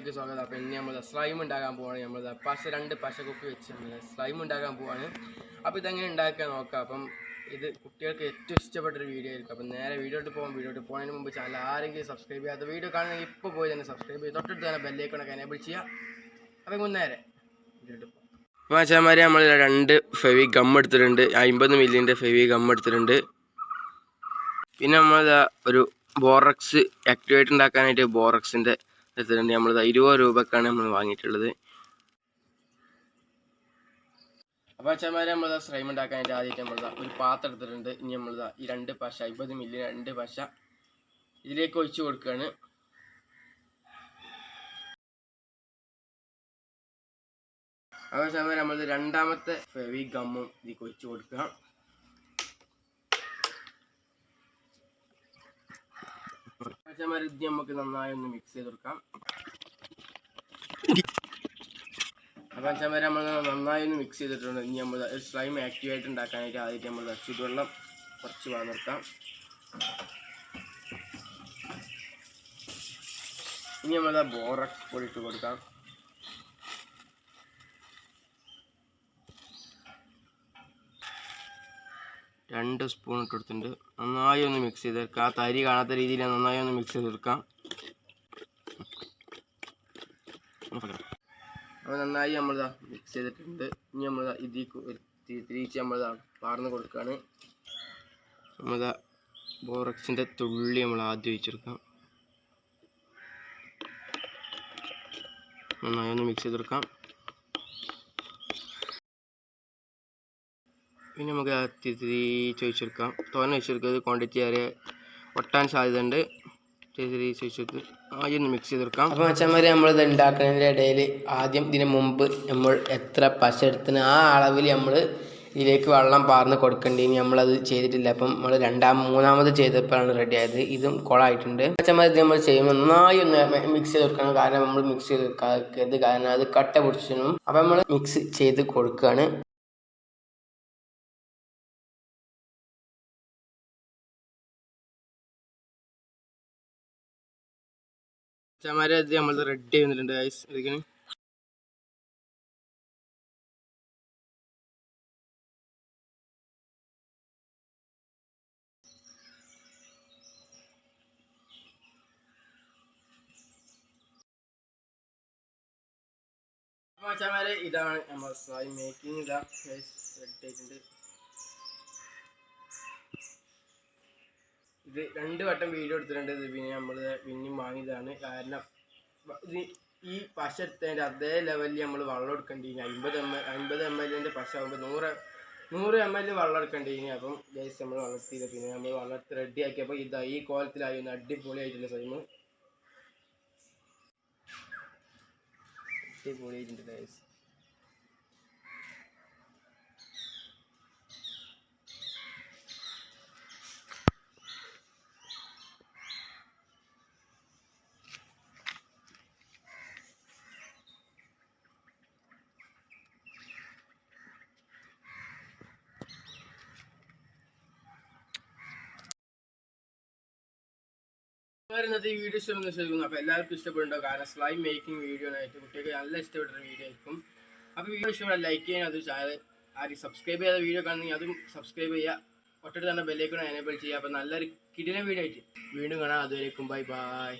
വീഡിയോയിലേക്ക് സ്വാഗതം. അപ്പോൾ ഇനി നമ്മൾ സ്ലൈം ഉണ്ടാക്കാൻ പോവാണ്. നമ്മൾ രണ്ട് പശ കുപ്പി വെച്ച് നമ്മൾ സ്ലൈം ഉണ്ടാക്കാൻ പോവാണ്. അപ്പോൾ ഇതെങ്ങനെ ഉണ്ടാക്കാൻ നോക്കാം. അപ്പം ഇത് കുട്ടികൾക്ക് ഏറ്റവും ഇഷ്ടപ്പെട്ടൊരു വീഡിയോ ആയിരിക്കും. അപ്പം നേരെ വീഡിയോട്ട് പോകുന്നതിന് മുമ്പ് ചാനൽ ആരെങ്കിലും സബ്സ്ക്രൈബ് ചെയ്യാത്ത വീഡിയോ കാണുന്നെങ്കിൽ ഇപ്പോൾ പോയി തന്നെ സബ്സ്ക്രൈബ് ചെയ്ത് തൊട്ടടുത്ത് തന്നെ ബെല്ലൈക്കണൊക്കെ എനേബിൾ ചെയ്യുക. അപ്പം നേരെ വീഡിയോട്ട് പോകാം. അപ്പോൾ അച്ഛന്മാരെ നമ്മൾ 2 ഫെവി ഗം എടുത്തിട്ടുണ്ട്. 50 മില്ലിൻ്റെ ഫെവി ഗം എടുത്തിട്ടുണ്ട്. പിന്നെ നമ്മൾ ഒരു ബോറക്സ് ആക്ടിവേറ്റ് ഉണ്ടാക്കാനായിട്ട് ബോറക്സിൻ്റെ എടുത്തിട്ടുണ്ട്. നമ്മൾ 20 രൂപക്കാണ് നമ്മൾ വാങ്ങിയിട്ടുള്ളത്. അപ്പോൾ അച്ഛന്മാരെ നമ്മൾ സ്ലൈം ഉണ്ടാക്കാനായിട്ട് ആദ്യമായിട്ട് നമ്മൾ ഒരു പാത്രം എടുത്തിട്ടുണ്ട്. ഇനി നമ്മൾ ഈ 2 പശ 50 മില്ലി 2 പശ ഇതിലേക്ക് ഒഴിച്ച് കൊടുക്കുകയാണ്. അപ്പോൾ അച്ഛന്മാരെ നമ്മൾ രണ്ടാമത്തെ ഫെവി ഗമ്മും ഇതിലേക്ക് ഒഴിച്ച് കൊടുക്കുക. അച്ഛന്മാരെ ഇത് നമുക്ക് നന്നായി ഒന്ന് മിക്സ് ചെയ്ത് കൊടുക്കാം. അപ്പോൾ അച്ഛന്മാരെ നമ്മൾ നന്നായി ഒന്ന് മിക്സ് ചെയ്തിട്ടുണ്ട്. ഇനി നമ്മൾ ഒരു സ്ലൈം ആക്ടിവേറ്റ് ഉണ്ടാക്കാനായിട്ട് ആദ്യമായിട്ട് നമ്മൾ ചൂടുവെള്ളം കുറച്ച് വാർന്നെടുക്കാം. ഇനി നമ്മൾ ബോറക്സ് പൊടി ഇട്ട് കൊടുക്കാം. രണ്ട് സ്പൂൺ ഇട്ട് കൊടുത്തിട്ടുണ്ട്. നന്നായി ഒന്ന് മിക്സ് ചെയ്തെടുക്കാം. ആ തരി കാണാത്ത രീതിയിൽ നന്നായി ഒന്ന് മിക്സ് ചെയ്തെടുക്കാം. അപ്പോൾ നന്നായി നമ്മൾ മിക്സ് ചെയ്തിട്ടുണ്ട്. ഇനി നമ്മൾ തിരിച്ച് നമ്മൾ പാർന്ന് കൊടുക്കുകയാണ്. നമ്മൾ ബോറക്സിൻ്റെ തുള്ളി നമ്മൾ ആദ്യം ഒഴിച്ചെടുക്കാം. നന്നായി ഒന്ന് മിക്സ് ചെയ്തെടുക്കാം. പിന്നെ നമുക്ക് ചോദിച്ചെടുക്കാം. തോനെ ഒഴിച്ചെടുക്കുക. ക്വാണ്ടിറ്റി ഏറെ ഒട്ടാൻ സാധ്യതയുണ്ട്. ചോദിച്ചെടുത്ത് ആദ്യം ഒന്ന് മിക്സ് ചെയ്തെടുക്കാം. അപ്പോൾ അച്ഛന്മാരെ നമ്മളിത് ഉണ്ടാക്കുന്നതിൻ്റെ ഇടയിൽ ആദ്യം ഇതിന് മുമ്പ് നമ്മൾ എത്ര പശ എടുത്തിന് ആ അളവിൽ നമ്മൾ ഇതിലേക്ക് വെള്ളം പാർന്ന് കൊടുക്കേണ്ടി. ഇനി നമ്മളത് ചെയ്തിട്ടില്ല. അപ്പം നമ്മൾ മൂന്നാമത് ചെയ്തപ്പോഴാണ് റെഡി ആയത്. ഇതും കുളമായിട്ടുണ്ട്. അച്ഛന്മാർ ഇത് നമ്മൾ ചെയ്യുമ്പോൾ നന്നായി ഒന്ന് മിക്സ് ചെയ്ത് കൊടുക്കണം. കാരണം നമ്മൾ മിക്സ് ചെയ്ത് കൊടുക്കരുത്. കാരണം അത് കട്ട പിടിച്ചിരുന്നു. അപ്പം നമ്മൾ മിക്സ് ചെയ്ത് കൊടുക്കുകയാണ്. അച്ഛന്മാരെ ഇത് നമ്മൾ റെഡി വന്നിട്ടുണ്ട് ഗൈസ്. ഇതിന് അപ്പോൾ അച്ഛന്മാരെ ഇതാണ് നമ്മൾ സ്ലൈം മേക്കിംഗ്. ഇതാ ഗൈസ് റെഡി ആയിട്ടുണ്ട്. ഇത് 2 വട്ടം വീഡിയോ എടുത്തിട്ടുണ്ട്. ഇത് പിന്നെ നമ്മൾ പിന്നെയും വാങ്ങിയതാണ്. കാരണം ഇത് ഈ പശ എടുത്തതിൻ്റെ അതേ ലെവലിൽ നമ്മൾ വെള്ളം എടുക്കേണ്ടി. 50 ml പശ ആകുമ്പോൾ 100 ml വെള്ളം എടുക്കേണ്ടി. അപ്പം ഗൈസ് നമ്മൾ വളർത്തിയത് പിന്നെ നമ്മൾ വളർത്തി റെഡി ആക്കിയപ്പോൾ ഇതാ ഈ കോലത്തിലായി. ഒന്ന് അടിപൊളിയായിട്ടുണ്ട്. സ്ലൈം അടിപൊളിയായിട്ടുണ്ട് ഗൈസ്. ഇന്നത്തെ ഈ വീഡിയോ ഇഷ്ടമെന്ന് ശ്രമിക്കുന്നു. അപ്പോൾ എല്ലാവർക്കും ഇഷ്ടപ്പെടുന്നുണ്ടോ? കാരണം സ്ലൈം മേക്കിംഗ് വീഡിയോ ആയിട്ട് കുട്ടികൾക്ക് നല്ല ഇഷ്ടപ്പെട്ടൊരു വീഡിയോ ആയിരിക്കും. അപ്പോൾ വീഡിയോ ഇഷ്ടപ്പെട്ടാൽ ലൈക്ക് ചെയ്യാൻ, അത് ചാനൽ ആരും സബ്സ്ക്രൈബ് ചെയ്യാത്ത വീഡിയോ കാണുന്നെങ്കിൽ അതും സബ്സ്ക്രൈബ് ചെയ്യുക. തൊട്ടടുത്ത് തന്നെ ബെല്ലൈക്കൺ എനേബിൾ ചെയ്യുക. അപ്പോൾ നല്ലൊരു കിടിലൻ വീഡിയോ ആയിട്ട് വീണ്ടും കാണാം. അതുവരേക്കും ബൈ ബൈ.